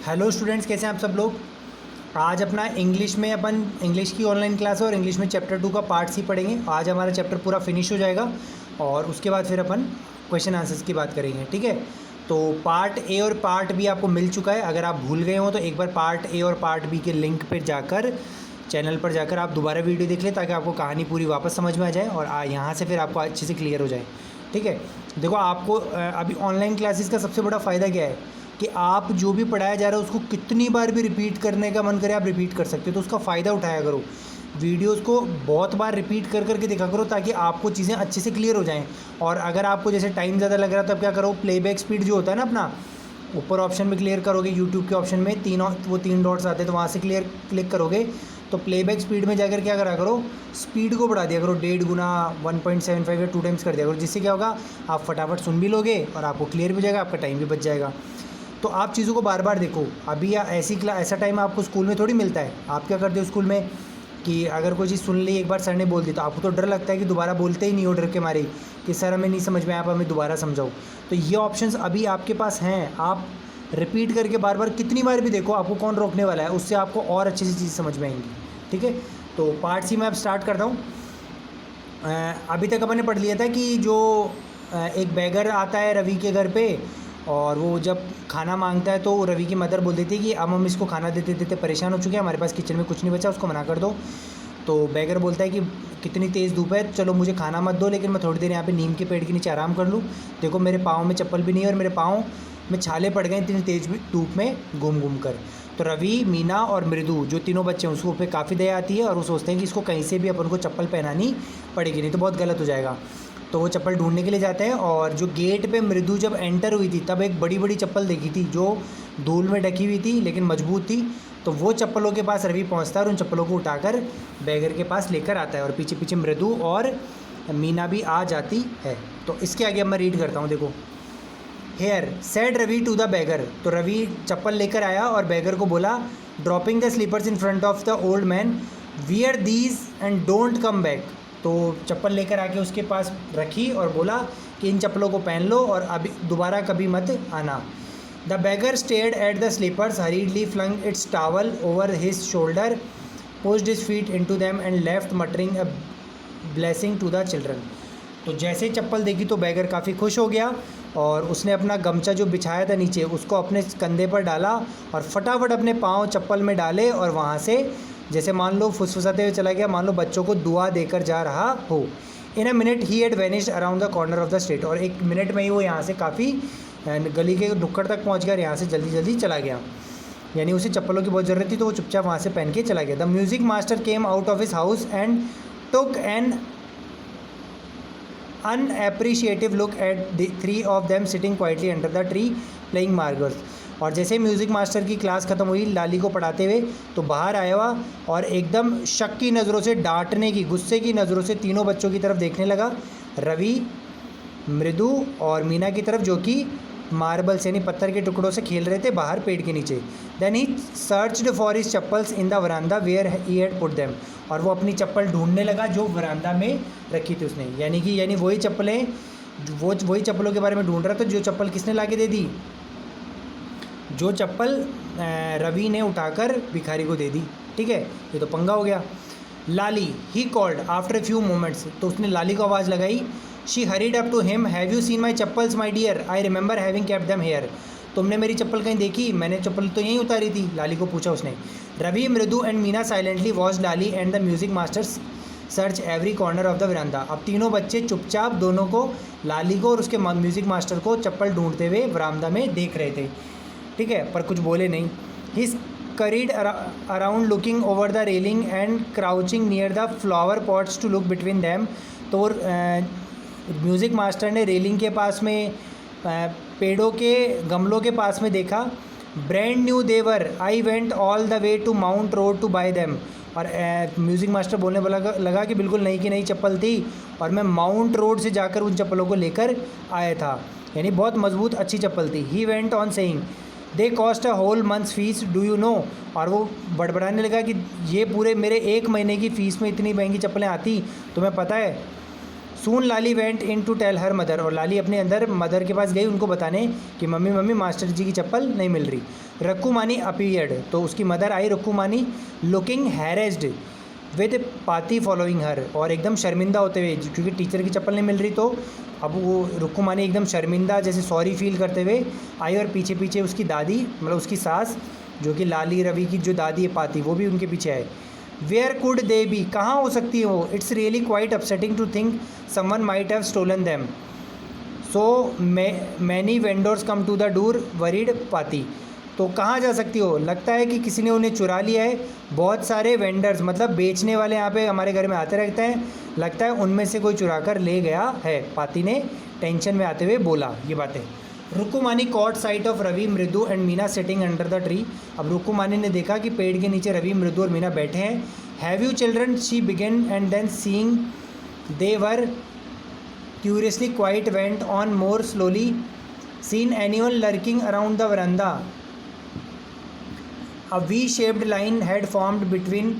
Hello students, कैसे हैं आप सब लोग। आज अपना इंग्लिश में अपन इंग्लिश की ऑनलाइन क्लास है और इंग्लिश में चैप्टर 2 का पार्ट सी पढ़ेंगे। आज हमारा चैप्टर पूरा फिनिश हो जाएगा और उसके बाद फिर अपन क्वेश्चन आंसर्स की बात करेंगे, ठीक है। तो पार्ट ए और पार्ट बी आपको मिल चुका है। अगर आप भूल गए हो तो एक बार पार्ट ए और पार्ट बी के लिंक पर जाकर चैनल पर जाकर आप दोबारा वीडियो देख लें ताकि आपको कहानी पूरी वापस समझ में आ जाए और यहाँ से फिर आपको अच्छे से क्लियर हो जाए, ठीक है। देखो, आपको अभी ऑनलाइन क्लासेस का सबसे बड़ा फ़ायदा क्या है कि आप जो भी पढ़ाया जा रहा है उसको कितनी बार भी रिपीट करने का मन करे आप रिपीट कर सकते हो। तो उसका फ़ायदा उठाया करो, वीडियोस को बहुत बार रिपीट कर करके देखा करो ताकि आपको चीज़ें अच्छे से क्लियर हो जाएं। और अगर आपको जैसे टाइम ज़्यादा लग रहा है तो आप क्या करो, प्लेबैक स्पीड जो होता है ना अपना, ऊपर ऑप्शन में क्लियर करोगे, यूट्यूब के ऑप्शन में तीन डॉट्स आते हैं तो वहाँ से क्लिक करोगे तो प्लेबैक स्पीड में जाकर क्या करा करो, स्पीड को बढ़ा दिया करो 1.5 गुना, 1.75 या 2 टाइम्स कर दिया करो, जिससे क्या होगा आप फटाफट सुन भी लोगे और आपको क्लियर भी हो जाएगा, आपका टाइम भी बच जाएगा। तो आप चीज़ों को बार बार देखो। अभी ऐसा टाइम आपको स्कूल में थोड़ी मिलता है। आप क्या करते हो स्कूल में कि अगर कोई चीज़ सुन ली एक बार सर ने बोल दी तो आपको तो डर लगता है कि दोबारा बोलते ही नहीं हो, डर के मारे कि सर हमें नहीं समझ में आया, आप हमें दोबारा समझाओ। तो ये ऑप्शंस अभी आपके पास हैं, आप रिपीट करके बार बार कितनी बार भी देखो, आपको कौन रोकने वाला है, उससे आपको और अच्छी सी चीज़ समझ में आएंगी, ठीक है। तो पार्ट सी में अब स्टार्ट करता हूँ। अभी तक अपन ने पढ़ लिया था कि जो एक बैगर आता है रवि के घर पे और वो जब खाना मांगता है तो रवि की मदर बोल देती है कि अब हम इसको खाना देते देते परेशान हो चुके हैं, हमारे पास किचन में कुछ नहीं बचा, उसको मना कर दो। तो बैगर बोलता है कि कितनी तेज़ धूप है, चलो मुझे खाना मत दो लेकिन मैं थोड़ी देर यहाँ पे नीम के पेड़ के नीचे आराम कर लूँ। देखो मेरे पाँव में चप्पल भी नहीं है और मेरे पाँव में छाले पड़ गए इतनी तेज़ धूप में घूम घूम कर। तो रवि, मीना और मृदु जो तीनों बच्चे हैं उसको पे काफ़ी दया आती है और वो सोचते हैं कि इसको कहीं से भी अपन को चप्पल पहनानी पड़ेगी, नहीं तो बहुत गलत हो जाएगा। तो वो चप्पल ढूंढने के लिए जाते हैं और जो गेट पे मृदु जब एंटर हुई थी तब एक बड़ी बड़ी चप्पल देखी थी जो धूल में ढकी हुई थी लेकिन मजबूत थी। तो वो चप्पलों के पास रवि पहुंचता है और उन चप्पलों को उठाकर बैगर के पास लेकर आता है और पीछे पीछे मृदु और मीना भी आ जाती है। तो इसके आगे अब मैं रीड करता हूँ, देखो। Here said Ravi to the beggar. तो रवि चप्पल लेकर आया और बैगर को बोला, dropping the slippers in front of the old man, wear these and don't come back. तो चप्पल लेकर आके उसके पास रखी और बोला कि इन चप्पलों को पहन लो और अभी दोबारा कभी मत आना। The beggar stared at the slippers, hurriedly flung its towel over his shoulder, pushed his feet into them and left muttering a blessing to the children. तो जैसे ही चप्पल देखी तो बैगर काफ़ी खुश हो गया और उसने अपना गमछा जो बिछाया था नीचे उसको अपने कंधे पर डाला और फटाफट अपने पाँव चप्पल में डाले और वहाँ से जैसे मान लो फुसफुसाते हुए चला गया, मान लो बच्चों को दुआ देकर जा रहा हो। In a minute he had vanished around the corner of the street. और एक मिनट में ही वो यहाँ से काफ़ी गली के नुक्कड़ तक पहुँच गया और यहाँ से जल्दी जल्दी चला गया। यानी उसे चप्पलों की बहुत ज़रूरत थी तो वो चुपचाप वहाँ से पहन के चला गया। The music master came out of his house and took an unappreciative look at the three of them sitting quietly under the tree playing marbles। और जैसे म्यूज़िक मास्टर की क्लास ख़त्म हुई लाली को पढ़ाते हुए तो बाहर आया हुआ और एकदम शक की नज़रों से, डांटने की, गुस्से की नज़रों से तीनों बच्चों की तरफ देखने लगा, रवि, मृदु और मीना की तरफ जो कि मार्बल्स यानी पत्थर के टुकड़ों से खेल रहे थे बाहर पेड़ के नीचे। Then he searched for his chappals in the verandah where he had put them. और वो अपनी चप्पल ढूंढने लगा जो वरांदा में रखी थी उसने, यानी वही चप्पलें, वही चप्पलों के बारे में ढूंढ रहा था जो चप्पल किसने ला के दे दी, जो चप्पल रवि ने उठाकर भिखारी को दे दी, ठीक है। ये तो पंगा हो गया। Lali, he called after a few moments. तो उसने लाली को आवाज़ लगाई। She hurried up to him, have you seen my chappals my dear, I remember having kept them here. तुमने मेरी चप्पल कहीं देखी, मैंने चप्पल तो यहीं उतारी थी, लाली को पूछा उसने। Ravi, Mridu and Meena silently watch Lali and the music masters search every corner of the verandah. अब तीनों बच्चे चुपचाप दोनों को, लाली को और उसके म्यूज़िक मास्टर को चप्पल ढूंढते हुए वरांदा में देख रहे थे, ठीक है, पर कुछ बोले नहीं। ही scurried around looking over the railing and crouching near the flower pots to look between them। तो म्यूज़िक मास्टर ने रेलिंग के पास में, पेड़ों के गमलों के पास में देखा। Brand new they were, I went all the way to Mount Road to buy them. और म्यूज़िक मास्टर बोलने लगा कि बिल्कुल नई की नई चप्पल थी और मैं माउंट रोड से जाकर उन चप्पलों को लेकर आया था, यानी बहुत मजबूत अच्छी चप्पल थी। He went on saying, they cost a whole month's fees, do you know. और वो बड़बड़ाने लगा कि ये पूरे मेरे 1 महीने की फ़ीस में इतनी महंगी चप्पलें आती, तुम्हें पता है। Soon Lali went in to tell her mother, और लाली अपने अंदर मदर के पास गई उनको बताने कि मम्मी मम्मी मास्टर जी की चप्पल नहीं मिल रही। रक्कुमानी अपीयर्ड, तो उसकी मदर आई Rukkumani, looking harassed with Pati following her, और एकदम शर्मिंदा होते हुए, क्योंकि टीचर की चप्पल नहीं मिल रही तो अब वो रुक्कुमानी एकदम शर्मिंदा जैसे सॉरी फील करते हुए आई, और पीछे पीछे उसकी दादी मतलब उसकी सास जो कि लाली रवि की जो दादी है पाती, वो भी उनके पीछे आए। वेयर कुड दे बी, कहाँ हो सकती है वो? It's really quite upsetting to think someone might have stolen them, so many vendors come to the door worried Paati, तो कहाँ जा सकती हो? लगता है कि किसी ने उन्हें चुरा लिया है। बहुत सारे वेंडर्स मतलब बेचने वाले यहाँ पे हमारे घर में आते रहते हैं, लगता है उनमें से कोई चुरा कर ले गया है, पाती ने टेंशन में आते हुए बोला ये बातें। रुक्कुमानी cot site of Ravi, Mridu and Meena sitting under the tree, अब रुक्कुमानी ने देखा कि पेड़ के नीचे रवि, मृदु और मीना बैठे हैं। Have you children, she begin, and then seeing they were curiously quiet went on more slowly, seen anyone lurking around the veranda. A V-shaped line had formed between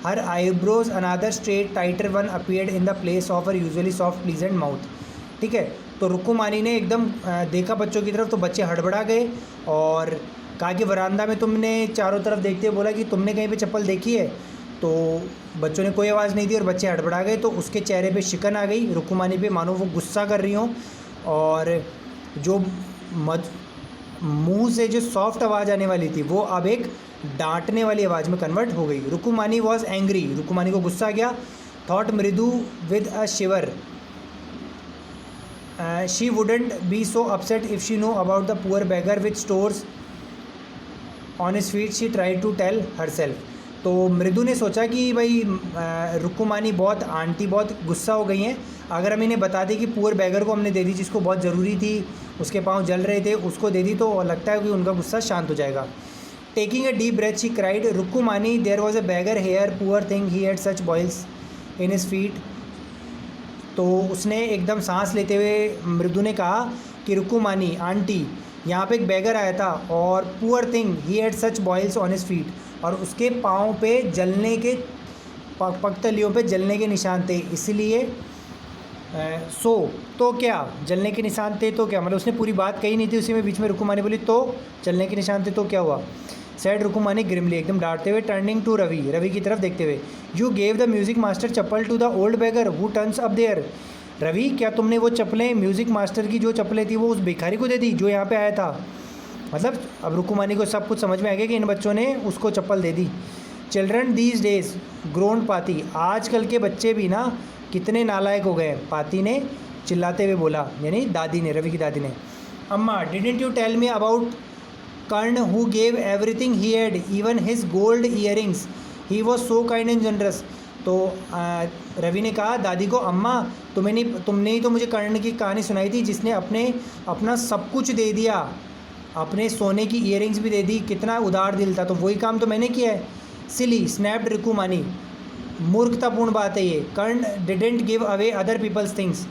her eyebrows, another straight tighter one appeared in the place of her usually soft pleasant mouth. ठीक है, तो रुक्कुमानी ने एकदम देखा बच्चों की तरफ, तो बच्चे हड़बड़ा गए और कहा कि वरांदा में तुमने चारों तरफ देखते हुए बोला कि तुमने कहीं पे चप्पल देखी है, तो बच्चों ने कोई आवाज़ नहीं दी और बच्चे हड़बड़ा गए। तो उसके चेहरे पे शिकन आ गई रुक्कुमानी पे, मानो वो गुस्सा कर रही हों, और जो मुंह से जो सॉफ्ट आवाज़ आने वाली थी वो अब एक डांटने वाली आवाज़ में कन्वर्ट हो गई। रुक्कुमानी वॉज एंग्री, रुक्कुमानी को गुस्सा आ गया। Thought Mridu with a shiver, she wouldn't be so upset if she know about the poor beggar with sores on his feet, she try to tell herself. तो मृदु ने सोचा कि भाई रुक्कुमानी बहुत आंटी बहुत गुस्सा हो गई हैं, अगर हम इन्हें बता दें कि पुअर बैगर को हमने दे दी, जिसको बहुत ज़रूरी थी, उसके पाँव जल रहे थे, उसको दे दी, तो लगता है कि उनका गुस्सा शांत हो जाएगा। Taking a deep breath she cried, Rukkumani there was a beggar here, poor thing he had such boils in his feet. तो उसने एकदम सांस लेते हुए मृदु ने कहा कि रुक्कुमानी आंटी, यहाँ पे एक बैगर आया था और poor thing he had such boils on his feet, और उसके पाँव पे जलने के पगतलियों पे जलने के निशान थे, इसलिए सो तो क्या जलने के निशान थे तो क्या, मतलब उसने पूरी बात कही नहीं थी, उसी में बीच में रुक्कुमानी बोली तो जलने के निशान थे तो क्या हुआ। सैड रुक्कुमानी ग्रिमली, एकदम डांटते हुए, टर्निंग टू रवि, रवि की तरफ देखते हुए, you gave the music master chappal to the old beggar who turns up there, Ravi क्या तुमने वो चप्पलें म्यूज़िक मास्टर की जो चप्पलें थी वो उस भिखारी को दे दी जो यहाँ पे आया था। मतलब अब रुक्कुमानी को सब कुछ समझ में आ गया कि इन बच्चों ने उसको चप्पल दे दी। चिल्ड्रन दीज डेज ग्रोन पाती, आजकल के बच्चे भी ना कितने नालायक हो गए, पाती ने चिल्लाते हुए बोला, यानी दादी ने, रवि की दादी ने। Amma didn't you tell me about Karna who gave everything he had even his gold earrings, he was so kind and generous. तो रवि ने कहा दादी को, अम्मा तुमने ही तो मुझे कर्ण की कहानी सुनाई थी जिसने अपना सब कुछ दे दिया, अपने सोने की ईयरिंग्स भी दे दी, कितना उदार दिल था, तो वही काम तो मैंने किया है। सिली स्नैप्ड रुक्कुमानी, मूर्खतापूर्ण बात है ये, Karna didn't give away other people's things,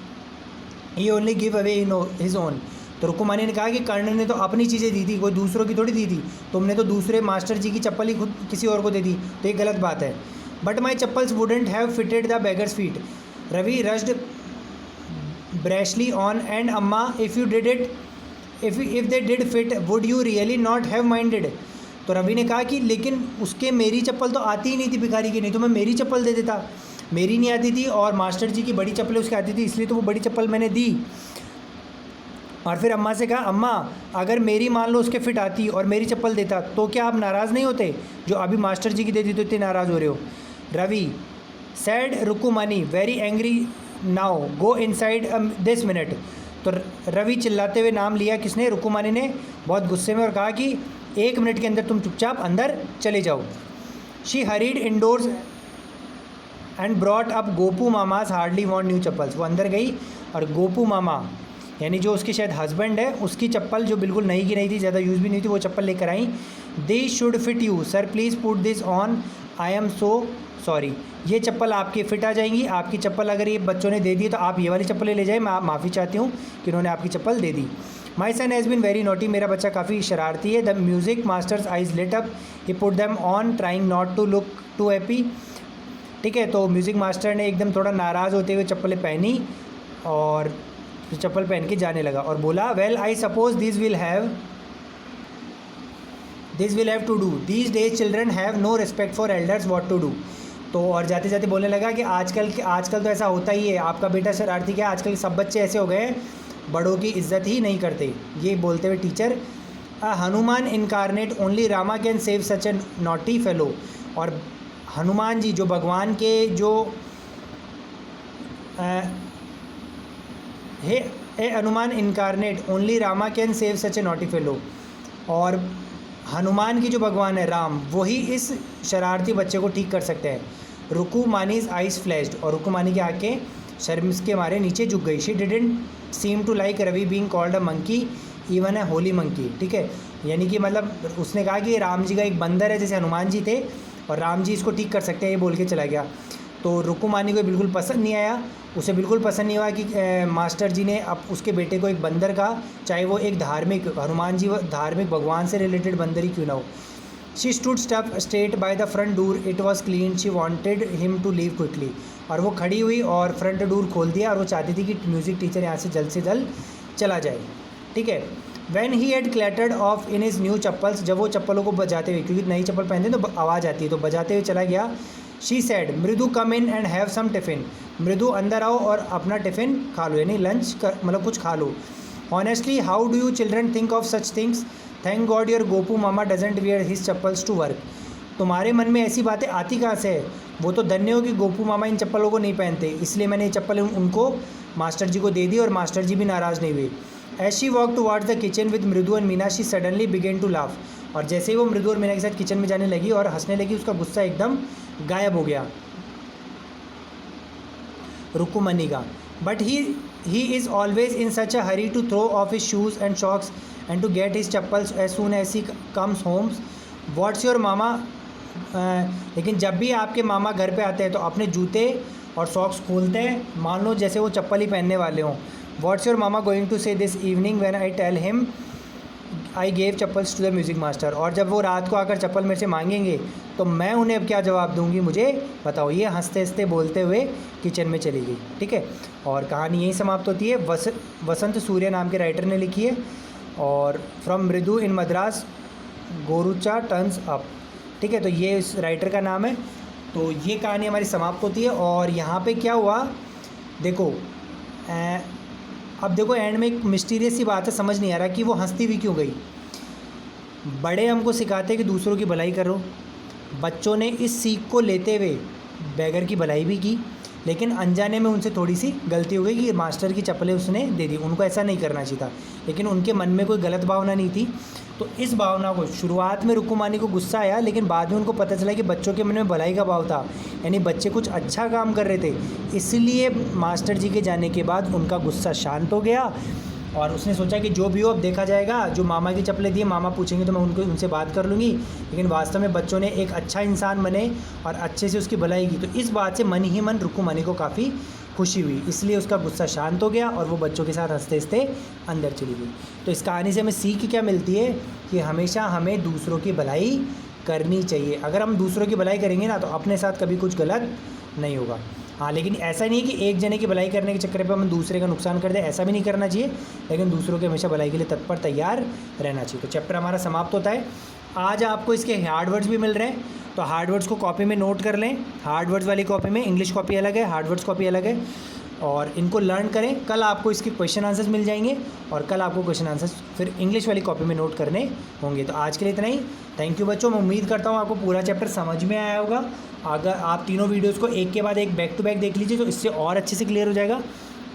he only give away his own. तो रुक्कुमानी ने कहा कि कर्ण ने तो अपनी चीज़ें दी थी, कोई दूसरों की थोड़ी दी थी, तुमने तो दूसरे मास्टर जी की चप्पल ही खुद किसी और को दे दी, तो ये गलत बात है। But my chappals wouldn't have fitted the beggar's feet, Ravi rushed brashly on, and amma if you did it if they did fit would you really not have minded. तो रवि ने कहा कि लेकिन उसके मेरी चप्पल तो आती ही नहीं थी भिखारी की, नहीं तो मैं मेरी चप्पल दे देता, मेरी नहीं आती थी और मास्टर जी की बड़ी चप्पलें उसकी आती थी, इसलिए तो वो बड़ी चप्पल मैंने दी। और फिर अम्मा से कहा, अम्मा अगर मेरी मान लो उसके फिट आती और मेरी चप्पल देता तो क्या आप नाराज़ नहीं होते, जो अभी मास्टर जी की देती तो इतने नाराज़ हो रहे हो। Ravi said Rukkumani very angry now go inside this minute. तो रवि चिल्लाते हुए नाम लिया किसने, रुक्कुमानी ने, बहुत गुस्से में, और कहा कि 1 मिनट के अंदर तुम चुपचाप अंदर चले जाओ। She hurried indoors and brought up Gopu mama's hardly वॉन्ट न्यू चप्पल्स। वो अंदर गई और गोपू मामा यानी जो उसके शायद हस्बैंड है उसकी चप्पल जो बिल्कुल नई की नहीं थी, ज़्यादा यूज़ भी नहीं थी, वो चप्पल लेकर आई। They should fit you sir please put this on, I am so sorry. ये चप्पल आपकी फिट आ जाएंगी, आपकी चप्पल अगर ये बच्चों ने दे दी तो आप ये वाली चप्पलें ले जाए, मैं माफ़ी चाहती हूँ कि उन्होंने आपकी चप्पल दे दी। My son has been very naughty, मेरा बच्चा काफ़ी शरारती है। The music master's eyes lit up, he put them on trying not to look too happy. ठीक है। तो म्यूज़िक मास्टर ने एकदम थोड़ा नाराज़ होते हुए चप्पलें पहनी और चप्पल पहन के जाने लगा और बोला, well I suppose this will have to do, these days children have no respect for elders, what to do. तो और जाते जाते बोलने लगा कि आजकल तो ऐसा होता ही है, आपका बेटा शरारती क्या, आजकल सब बच्चे ऐसे हो गए हैं, बड़ों की इज्जत ही नहीं करते। ये बोलते हुए teacher, Hanuman incarnate only Rama can save such a naughty fellow. और हनुमान जी जो भगवान के जो हे Hanuman incarnate only Rama can save such a naughty fellow. और हनुमान की जो भगवान है राम, वही इस शरारती बच्चे को ठीक कर सकते हैं। रुकुमानीज आइज फ्लैश्ड, और रुकुमानी की आंखें शर्म के मारे नीचे झुक गई। She didn't seem to like Ravi being called a monkey even a holy monkey. ठीक है, यानी कि मतलब उसने कहा कि राम जी का एक बंदर है, जैसे हनुमान जी थे और राम जी इसको ठीक कर सकते हैं, ये बोल के चला गया। तो रुकुमानी को बिल्कुल पसंद नहीं आया, उसे बिल्कुल पसंद नहीं हुआ कि मास्टर जी ने अब उसके बेटे को एक बंदर कहा, चाहे वो एक धार्मिक, हनुमान जी धार्मिक भगवान से रिलेटेड बंदर ही क्यों ना हो। She stood straight by the front door, it was clean, she wanted him to leave quickly. और वो खड़ी हुई और फ्रंट डोर खोल दिया और वो चाहती थी कि म्यूज़िक टीचर यहाँ से जल्द चला जाए। ठीक है। When he had clattered off in his new chappals, जब वो चप्पलों को बजाते हुए, क्योंकि नई चप्पल पहनते तो आवाज़ आती है, तो बजाते हुए चला गया। She said, Mridu come in and have some tiffin, Mridu अंदर आओ और अपना टिफ़िन खा लो, यानी लंच मतलब कुछ खा लो। Honestly how do you children think of such things, thank God your Gopu mama doesn't wear his chappals to work. तुम्हारे मन में ऐसी बातें आती कहाँ से है, वो तो धन्य हो कि गोपू मामा इन चप्पलों को नहीं पहनते, इसलिए मैंने ये चप्पल उनको मास्टर जी को दे दी और मास्टर जी भी नाराज़ नहीं हुए। As she walk towards the kitchen with Mridu and Meena, she suddenly began to laugh. और जैसे ही वो मृदु और मीना के साथ किचन में जाने लगी और हंसने लगी, उसका गुस्सा एकदम गायब हो गया रुकुमनी का। But he is always in such a hurry to throw off his shoes and socks and to get his chappals as soon as he comes homes. What's your mama, लेकिन जब भी आपके मामा घर पे आते हैं तो अपने जूते और सॉक्स खोलते हैं, मान लो जैसे वो चप्पल ही पहनने वाले हों। What's your mama going to say this evening when I tell him I gave chappals to the music master. और जब वो रात को आकर चप्पल मेरे से मांगेंगे तो मैं उन्हें अब क्या जवाब दूंगी, मुझे बताओ। ये हंसते हंसते बोलते हुए किचन में चली गई। ठीक है, और कहानी यहीं समाप्त होती है। वसंत सूर्य नाम के राइटर ने लिखी है, और फ्रॉम मृदु इन मद्रास गोरुचा टर्न्स अप। ठीक है, तो ये इस राइटर का नाम है। तो ये कहानी हमारी समाप्त होती है। और यहाँ पे क्या हुआ देखो, अब देखो एंड में एक मिस्टीरियस सी बात है, समझ नहीं आ रहा कि वो हंसती हुई क्यों गई। बड़े हमको सिखाते हैं कि दूसरों की भलाई करो, बच्चों ने इस सीख को लेते हुए बैगर की भलाई भी की, लेकिन अनजाने में उनसे थोड़ी सी गलती हो गई कि मास्टर की चप्पलें उसने दे दी। उनको ऐसा नहीं करना चाहिए था, लेकिन उनके मन में कोई गलत भावना नहीं थी। तो इस भावना को शुरुआत में रुकुमानी को गुस्सा आया, लेकिन बाद में उनको पता चला कि बच्चों के मन में भलाई का भाव था, यानी बच्चे कुछ अच्छा काम कर रहे थे। इसलिए मास्टर जी के जाने के बाद उनका गुस्सा शांत हो गया और उसने सोचा कि जो भी हो अब देखा जाएगा, जो मामा की चप्पलें दी मामा पूछेंगे तो मैं उनसे बात कर लूँगी। लेकिन वास्तव में बच्चों ने एक अच्छा इंसान बने और अच्छे से उसकी भलाई की। तो इस बात से मन ही मन रुकुमानी को काफ़ी खुशी हुई, इसलिए उसका गुस्सा शांत हो गया और वो बच्चों के साथ हंसते हंसते अंदर चली गई। तो इस कहानी से हमें सीख क्या मिलती है कि हमेशा हमें दूसरों की भलाई करनी चाहिए। अगर हम दूसरों की भलाई करेंगे ना, तो अपने साथ कभी कुछ गलत नहीं होगा। हाँ, लेकिन ऐसा नहीं कि एक जने की भलाई करने के चक्कर पे हम दूसरे का नुकसान कर दें, ऐसा भी नहीं करना चाहिए। लेकिन दूसरों के हमेशा भलाई के लिए तत्पर तैयार रहना चाहिए। तो चैप्टर हमारा समाप्त होता है। आज आपको इसके हार्ड वर्ड्स भी मिल रहे हैं, तो हार्ड वर्ड्स को कॉपी में नोट कर लें। हार्ड वर्ड्स वाली कॉपी में इंग्लिश कॉपी अलग है, हार्ड वर्ड्स कॉपी अलग है, और इनको लर्न करें। कल आपको इसके क्वेश्चन आंसर्स मिल जाएंगे और कल आपको क्वेश्चन आंसर्स फिर इंग्लिश वाली कॉपी में नोट करने होंगे। तो आज के लिए इतना ही। थैंक यू बच्चों, मैं उम्मीद करता हूँ आपको पूरा चैप्टर समझ में आया होगा। अगर आप तीनों वीडियोस को एक के बाद एक बैक टू बैक देख लीजिए तो इससे और अच्छे से क्लियर हो जाएगा।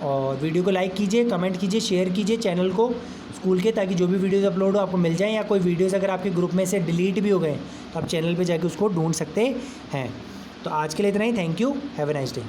और वीडियो को लाइक कीजिए, कमेंट कीजिए, शेयर कीजिए चैनल को स्कूल के, ताकि जो भी वीडियोज़ अपलोड हो आपको मिल जाएँ। या कोई वीडियोज़ अगर आपके ग्रुप में से डिलीट भी हो गए तो आप चैनल पर जाके उसको ढूंढ सकते हैं। तो आज के लिए इतना ही। Thank you, have a nice day.